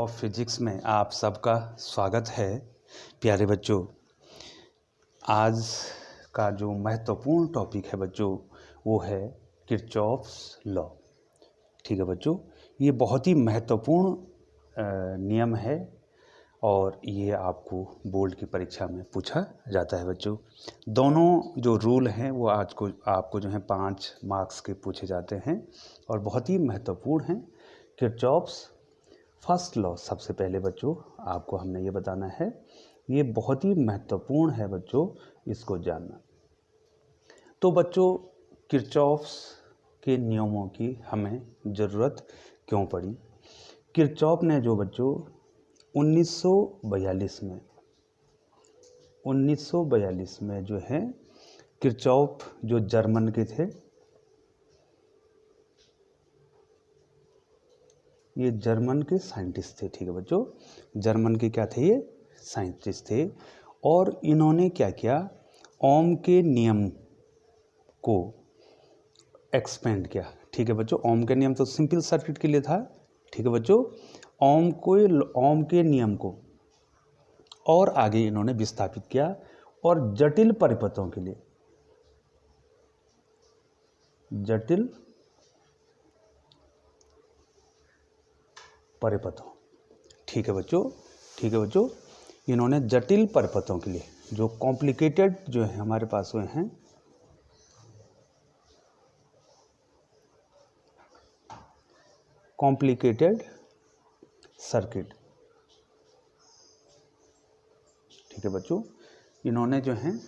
Of physics में आप सबका स्वागत है। प्यारे बच्चों, आज का जो महत्वपूर्ण टॉपिक है बच्चों वो है किरचॉफ्स लॉ। ठीक है बच्चों, ये बहुत ही महत्वपूर्ण नियम है और ये आपको बोर्ड की परीक्षा में पूछा जाता है बच्चों। दोनों जो रूल हैं वो आज को आपको जो है 5 मार्क्स के पूछे जाते हैं और बहुत ही महत्वपूर्ण हैं। किरचॉफ्स फर्स्ट लॉ सबसे पहले बच्चों आपको हमने ये बताना है, ये बहुत ही महत्वपूर्ण है बच्चों, इसको जानना। तो बच्चों, किरचॉफ्स के नियमों की हमें ज़रूरत क्यों पड़ी? किरचॉफ ने जो बच्चों 1942 में जो है किरचॉफ जो जर्मन के थे, ये जर्मन के साइंटिस्ट थे। ठीक है बच्चों, जर्मन के क्या थे? ये साइंटिस्ट थे। और इन्होंने क्या किया, ओम के नियम को एक्सपेंड किया। ठीक है बच्चों, ओम के नियम तो सिंपल सर्किट के लिए था। ठीक है बच्चों, ओम के नियम को और आगे इन्होंने विस्थापित किया और जटिल परिपथों के लिए, जटिल परिपथों, ठीक है बच्चों, इन्होंने जटिल परिपथों के लिए, जो कॉम्प्लिकेटेड जो है हमारे पास हुए हैं, कॉम्प्लिकेटेड सर्किट, ठीक है बच्चों, इन्होंने जो है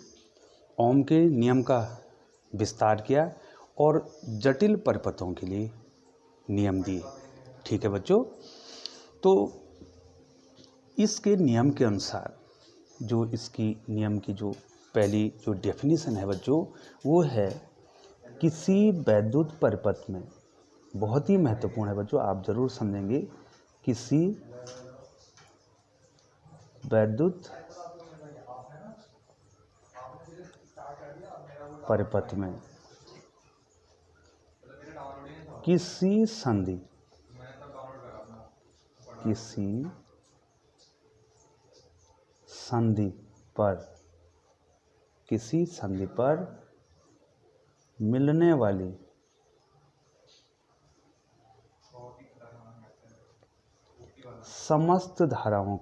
ओम के नियम का विस्तार किया और जटिल परिपथों के लिए नियम दिए। ठीक है बच्चों, तो इसके नियम के अनुसार जो इसकी नियम की जो पहली जो डेफिनेशन है बच्चों, वो है किसी वैद्युत परिपथ में, बहुत ही महत्वपूर्ण है बच्चों, आप जरूर समझेंगे, किसी वैद्युत परिपथ में किसी संधि पर मिलने वाली समस्त धाराओं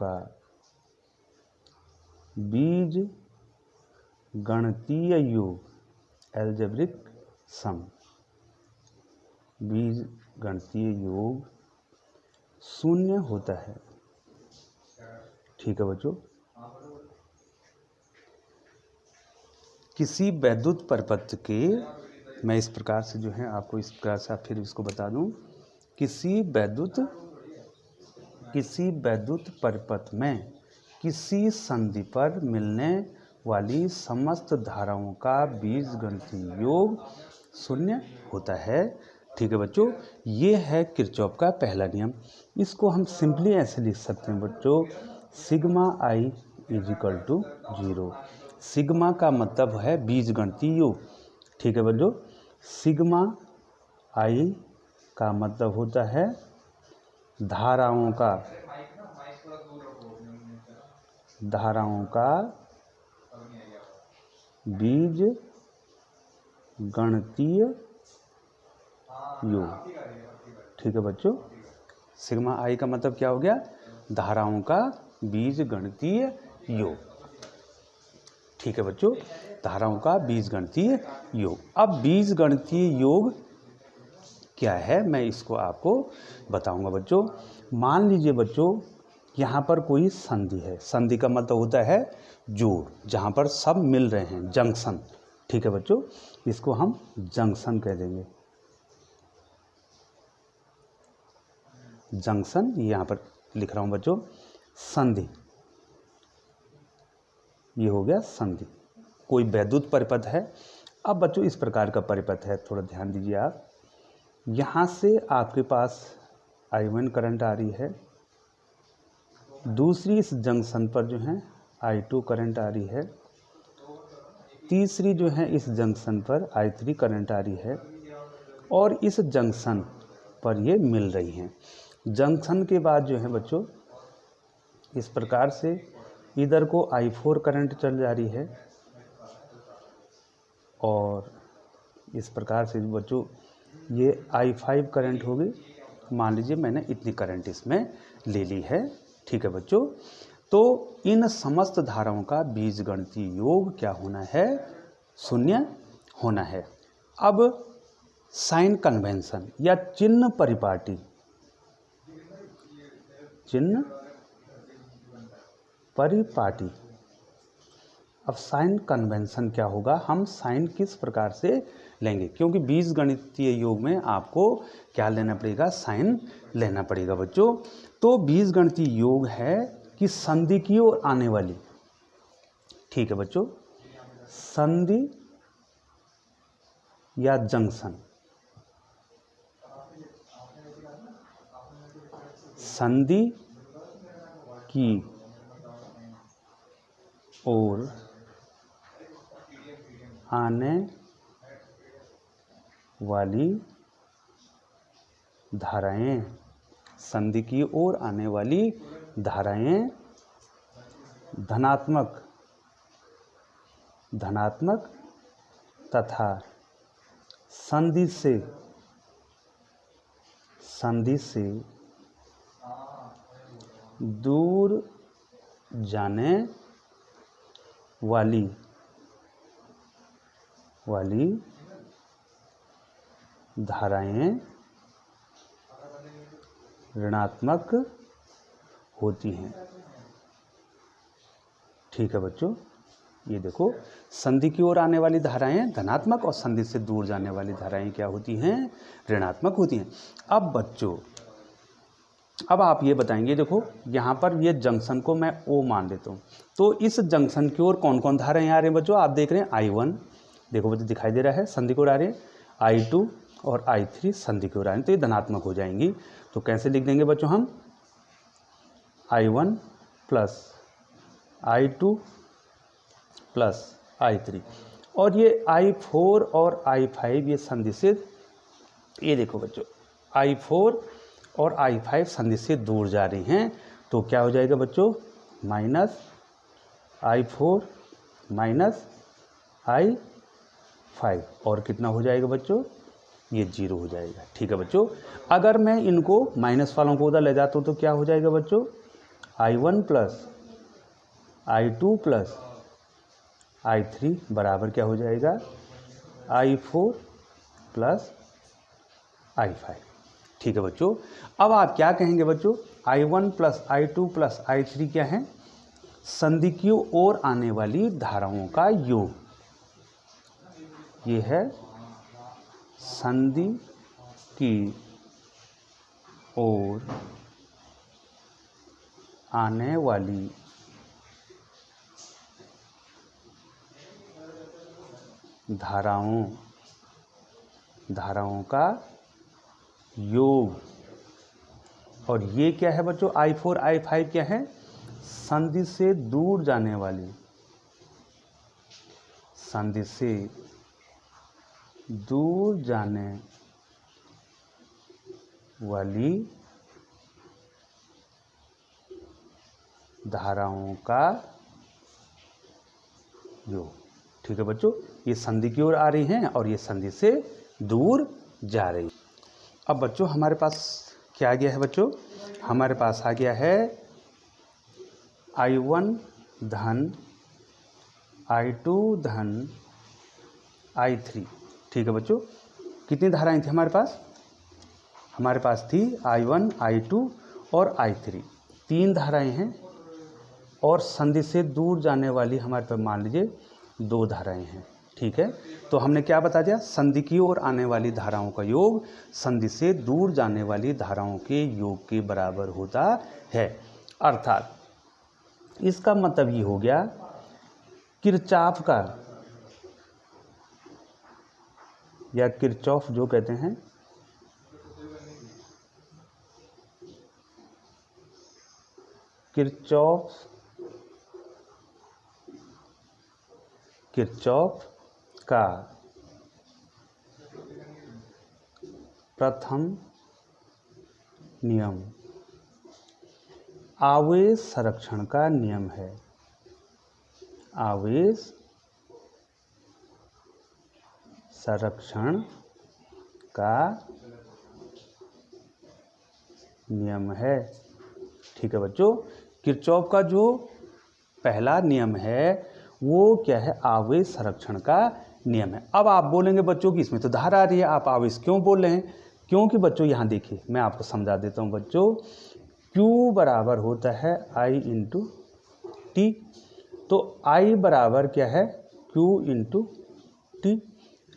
का बीज गणितीय योग, एल्जेब्रिक सम, बीज गणितीय योग शून्य होता है। ठीक है बच्चों, किसी वैद्युत परिपथ के, मैं इस प्रकार से जो है आपको इस प्रकार से फिर इसको बता दूं, किसी वैद्युत परिपथ में किसी संधि पर मिलने वाली समस्त धाराओं का बीजगणितीय योग शून्य होता है। ठीक है बच्चों, ये है किरचॉफ का पहला नियम। इसको हम सिंपली ऐसे लिख सकते हैं बच्चों, sigma I is equal to 0। Sigma का मतलब है बीजगणितीय योग। ठीक है बच्चों, सिग्मा आई का मतलब होता है धाराओं का बीज गणितीय योग। ठीक है बच्चों, सिग्मा आई का मतलब क्या हो गया? धाराओं का बीज गणितीय योग। ठीक है बच्चों, धाराओं का बीज गणितीय योग। अब बीज गणितीय योग क्या है, मैं इसको आपको बताऊंगा बच्चों। मान लीजिए बच्चों, यहाँ पर कोई संधि है। संधि का मतलब होता है जोड़, जहाँ पर सब मिल रहे हैं, जंक्शन। ठीक है बच्चों, इसको हम जंक्शन कह देंगे। जंक्शन, यहाँ पर लिख रहा हूँ बच्चों, संधि, ये हो गया संधि। कोई वैद्युत परिपथ है। अब बच्चों इस प्रकार का परिपथ है, थोड़ा ध्यान दीजिए आप। यहाँ से आपके पास I1 करंट आ रही है, दूसरी इस जंक्शन पर जो है I2 करंट आ रही है, तीसरी जो है इस जंक्शन पर I3 करंट आ रही है और इस जंक्शन पर ये मिल रही हैं। जंक्शन के बाद जो है बच्चों इस प्रकार से इधर को I4 करंट चल जा रही है और इस प्रकार से बच्चों ये I5 करंट होगी। मान लीजिए मैंने इतनी करंट इसमें ले ली है। ठीक है बच्चों, तो इन समस्त धाराओं का बीजगणितीय योग क्या होना है? शून्य होना है। अब साइन कन्वेंशन या चिन्ह परिपाटी, चिन्ह परिपाटी। अब साइन कन्वेंशन क्या होगा? हम साइन किस प्रकार से लेंगे, क्योंकि बीजगणितीय योग में आपको क्या लेना पड़ेगा? साइन लेना पड़ेगा बच्चों। तो बीजगणितीय योग है कि संधि की ओर आने वाली, ठीक है बच्चों, संधि या जंक्शन, संधि की ओर आने वाली धाराएं, संधि की ओर आने वाली धाराएं धनात्मक तथा संधि से दूर जाने वाली धाराएं ऋणात्मक होती हैं। ठीक है बच्चों, ये देखो, संधि की ओर आने वाली धाराएं धनात्मक और संधि से दूर जाने वाली धाराएं क्या होती हैं? ऋणात्मक होती हैं। अब बच्चों, अब आप ये बताएंगे, देखो यहाँ पर ये जंक्शन को मैं O मान लेता हूँ, तो इस जंक्शन की ओर कौन कौन धाराएं आ रही हैं बच्चों? आप देख रहे हैं I1, देखो बच्चों दिखाई दे रहा है, संधि की ओर आ रही है। I2 और I3 संधि की ओर आ रही हैं, तो ये धनात्मक हो जाएंगी। तो कैसे लिख देंगे बच्चों हम? I1 plus I2 plus I3, और ये I4 और I5 ये संधि से, ये देखो बच्चों I4 और I5 संधि से दूर जा रही हैं, तो क्या हो जाएगा बच्चों? माइनस I4 माइनस I5, और कितना हो जाएगा बच्चों? ये 0 हो जाएगा। ठीक है बच्चों, अगर मैं इनको माइनस वालों को उधर ले जाता हूँ तो क्या हो जाएगा बच्चों? I1 plus I2 plus I3 बराबर क्या हो जाएगा? I4 plus I5। ठीक है बच्चों, अब आप क्या कहेंगे बच्चों? I1 plus I2 plus I3 क्या है? संधि की ओर आने वाली धाराओं का योग। ये है संधि की ओर आने वाली धाराओं का योग। और ये क्या है बच्चों? I4 I5 क्या है? संधि से दूर जाने वाली, संधि से दूर जाने वाली धाराओं का योग। ठीक है बच्चों, ये संधि की ओर आ रही हैं और ये संधि से दूर जा रही। अब बच्चों हमारे पास क्या आ गया है बच्चों? हमारे पास आ गया है I1 धन I2 धन I3। ठीक है बच्चों, कितनी धाराएं थी हमारे पास? हमारे पास थी I1 I2 और I3, 3 धाराएं हैं, और संधि से दूर जाने वाली हमारे पास मान लीजिए 2 धाराएं हैं। ठीक है, तो हमने क्या बता दिया? संधि की ओर आने वाली धाराओं का योग संधि से दूर जाने वाली धाराओं के योग के बराबर होता है। अर्थात इसका मतलब ये हो गया, किरचॉफ का या किरचॉफ जो कहते हैं, किरचॉफ का प्रथम नियम आवेश संरक्षण का नियम है। आवेश संरक्षण का नियम है। ठीक है बच्चों, किरचॉफ का जो पहला नियम है वो क्या है? आवेश संरक्षण का नियम है। अब आप बोलेंगे बच्चों कि इसमें तो धारा आ रही है, आप आवेश क्यों बोल रहे हैं? क्योंकि बच्चों यहाँ देखिए, मैं आपको समझा देता हूँ बच्चों। Q बराबर होता है I इंटू टी। तो I बराबर क्या है? Q into T.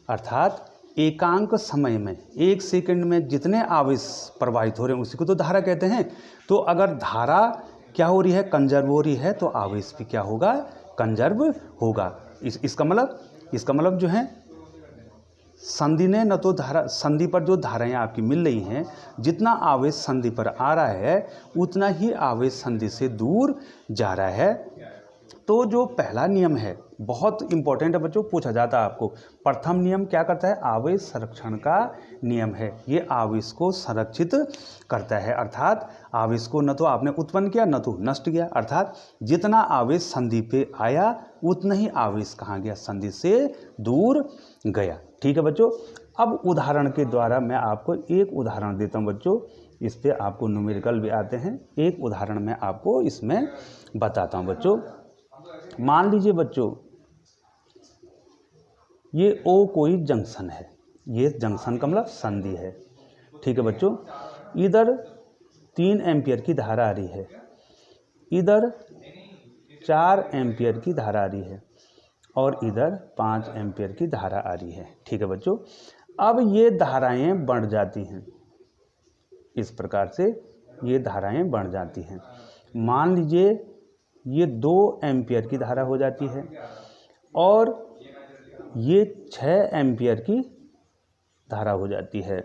अर्थात एकांक समय में, 1 सेकंड में जितने आवेश प्रवाहित हो रहे हैं उसी को तो धारा कहते हैं। तो अगर धारा क्या हो रही है? कंजर्व हो रही है, तो आवेश भी क्या होगा? कंजर्व होगा। इसका मतलब जो है संधि ने न तो धारा, संधि पर जो धाराएं आपकी मिल रही हैं, जितना आवेश संधि पर आ रहा है उतना ही आवेश संधि से दूर जा रहा है। तो जो पहला नियम है बहुत इंपॉर्टेंट है बच्चों, पूछा जाता है आपको। प्रथम नियम क्या करता है? आवेश संरक्षण का नियम है। ये आवेश को संरक्षित करता है, अर्थात आवेश को न तो आपने उत्पन्न किया न तो नष्ट किया। अर्थात जितना आवेश संधि पे आया उतना ही आवेश कहाँ गया? संधि से दूर गया। ठीक है बच्चों, अब उदाहरण के द्वारा मैं आपको एक उदाहरण देता हूँ बच्चों। इस पे आपको न्यूमेरिकल भी आते हैं। एक उदाहरण मैं आपको इसमें बताता हूँ बच्चों। मान लीजिए बच्चों ये O कोई जंक्शन है, ये जंक्शन का मतलब संधि है। ठीक है बच्चों, इधर 3 एम्पियर की धारा आ रही है, इधर 4 एम्पियर की धारा आ रही है और इधर 5 एम्पियर की धारा आ रही है। ठीक है बच्चों, अब ये धाराएं बढ़ जाती हैं, इस प्रकार से ये धाराएं बढ़ जाती हैं। मान लीजिए ये 2 एम्पियर की धारा हो जाती है और ये 6 एम्पियर की धारा हो जाती है।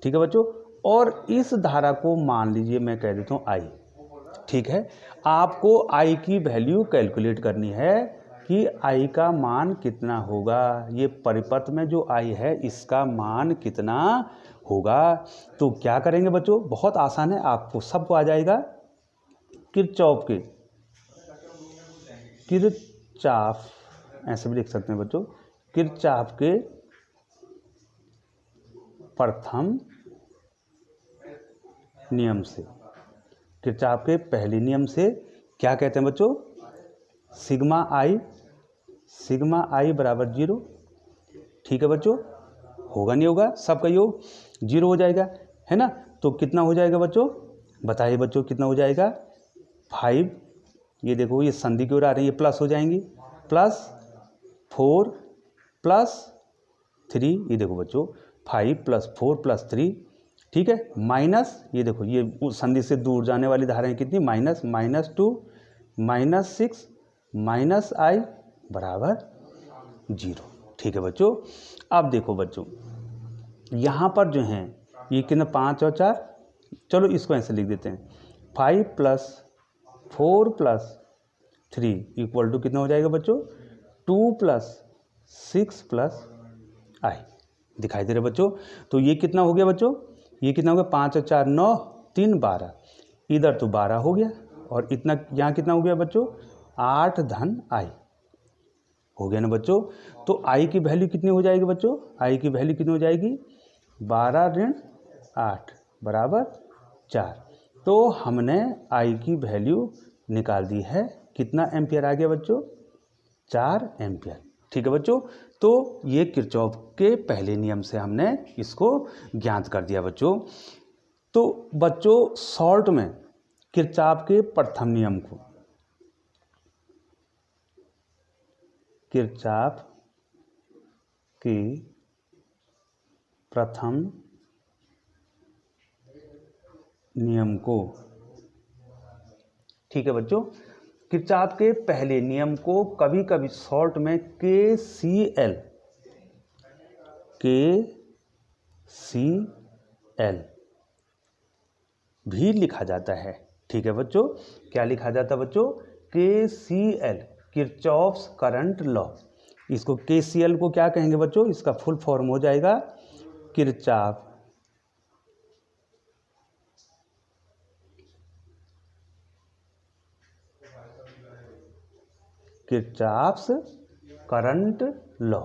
ठीक है बच्चों, और इस धारा को मान लीजिए मैं कह देता हूँ I। ठीक है, आपको I की वैल्यू कैलकुलेट करनी है कि I का मान कितना होगा। ये परिपथ में जो I है इसका मान कितना होगा। तो क्या करेंगे बच्चों? बहुत आसान है, आपको सबको आ जाएगा। किरचॉफ ऐसे भी लिख सकते हैं बच्चों, किरचॉफ के प्रथम नियम से, किरचॉफ के पहले नियम से क्या कहते हैं बच्चों? सिग्मा आई बराबर 0। ठीक है बच्चों, होगा नहीं होगा? सबका योग 0 हो जाएगा, है ना? तो कितना हो जाएगा बच्चों? बताइए बच्चों, कितना हो जाएगा? 5। ये देखो ये संधि की ओर आ रही है, प्लस हो जाएंगी, प्लस 4 प्लस 3। ये देखो बच्चों 5 प्लस 4 प्लस 3। ठीक है, माइनस, ये देखो ये संधि से दूर जाने वाली धाराएं कितनी? -2 -6 माइनस I बराबर 0। ठीक है बच्चों, अब देखो बच्चों यहाँ पर जो हैं ये कितना? 5 और 4, चलो इसको ऐसे लिख देते हैं। 5 प्लस 4 प्लस 3 इक्वल टू कितना हो जाएगा बच्चों? 2 प्लस 6 प्लस I। दिखाई दे रहा है बच्चों? तो ये कितना हो गया बच्चों? ये कितना हो गया? 5 और 4 9, 3 12, इधर तो 12 हो गया और इतना यहाँ कितना हो गया बच्चों? 8 धन I हो गया ना बच्चों? तो I की वैल्यू कितनी हो जाएगी बच्चों? I की वैल्यू कितनी हो जाएगी? 12 ऋण 8 बराबर 4। तो हमने I की वैल्यू निकाल दी है। कितना एम्पियर आ गया बच्चों? 4 एम्पियर। ठीक है बच्चों, तो ये किरचॉफ के पहले नियम से हमने इसको ज्ञात कर दिया बच्चों। तो बच्चों शॉर्ट में किरचॉफ के प्रथम नियम को, किरचॉफ के प्रथम नियम को, ठीक है बच्चों, किरचॉफ के पहले नियम को कभी कभी शॉर्ट में KCL भी लिखा जाता है। ठीक है बच्चों, क्या लिखा जाता है बच्चों? KCL। Kirchhoff's current law. इसको KCL को क्या कहेंगे बच्चों, इसका फुल फॉर्म हो जाएगा किरचॉफ्स करंट लॉ।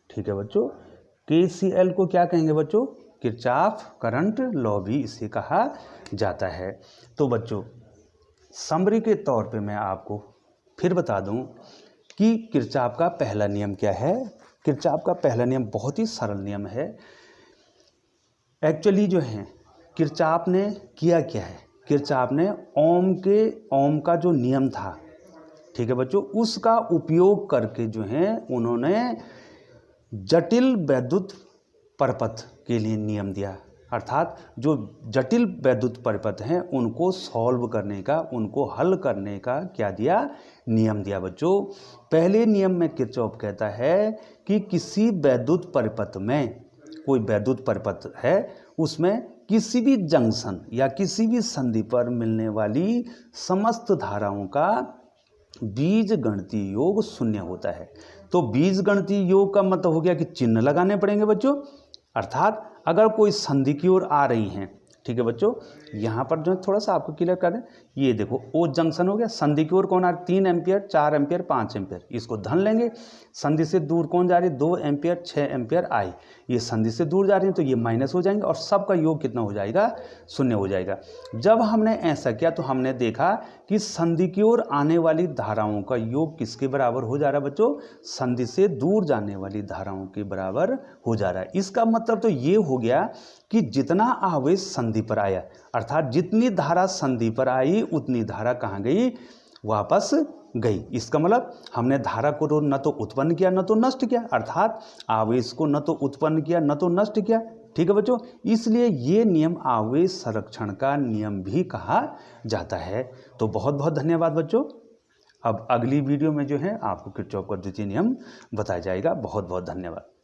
ठीक है बच्चों, KCL को क्या कहेंगे बच्चों, किरचॉफ करंट लॉ भी इसे कहा जाता है। तो बच्चों समरी के तौर पे मैं आपको फिर बता दूं कि किरचॉफ का पहला नियम क्या है। किरचॉफ का पहला नियम बहुत ही सरल नियम है। एक्चुअली जो है किरचॉफ ने किया क्या है, किरचॉफ ने ओम का जो नियम था, ठीक है बच्चों, उसका उपयोग करके जो है उन्होंने जटिल वैद्युत परिपथ के लिए नियम दिया। अर्थात जो जटिल वैद्युत परिपथ हैं उनको सॉल्व करने का, उनको हल करने का क्या दिया, नियम दिया बच्चों। पहले नियम में किरचॉफ कहता है कि किसी वैद्युत परिपथ में, कोई वैद्युत परिपथ है उसमें किसी भी जंक्शन या किसी भी संधि पर मिलने वाली समस्त धाराओं का बीजगणितीय योग शून्य होता है। तो बीजगणितीय योग का मतलब हो गया कि चिन्ह लगाने पड़ेंगे बच्चों। अर्थात अगर कोई संधि की ओर आ रही हैं, ठीक है बच्चों, यहाँ पर जो है थोड़ा सा आपको क्लियर कर दें, ये देखो ओ जंक्शन हो गया, संधि की ओर कौन आ रही, 3 एम्पियर, 4 एम्पियर, 5 एम्पियर, इसको धन लेंगे। संधि से दूर कौन जा रही है, 2 एम्पियर, 6 एम्पियर आई, ये संधि से दूर जा रही है तो ये माइनस हो जाएंगे और सबका योग कितना हो जाएगा, शून्य हो जाएगा। जब हमने ऐसा किया तो हमने देखा कि संधि की ओर आने वाली धाराओं का योग किसके बराबर हो जा रहा है बच्चों, संधि से दूर जाने वाली धाराओं के बराबर हो जा रहा है। इसका मतलब तो ये हो गया कि जितना आवेश संधि पर आया, अर्थात जितनी धारा संधि पर आई उतनी धारा कहाँ गई, वापस गई। इसका मतलब हमने धारा को न तो उत्पन्न किया न तो नष्ट किया, अर्थात आवेश को न तो उत्पन्न किया न तो नष्ट किया। ठीक है बच्चों, इसलिए ये नियम आवेश संरक्षण का नियम भी कहा जाता है। तो बहुत बहुत धन्यवाद बच्चों। अब अगली वीडियो में जो है आपको किरचॉफ का द्वितीय नियम बताया जाएगा। बहुत बहुत धन्यवाद।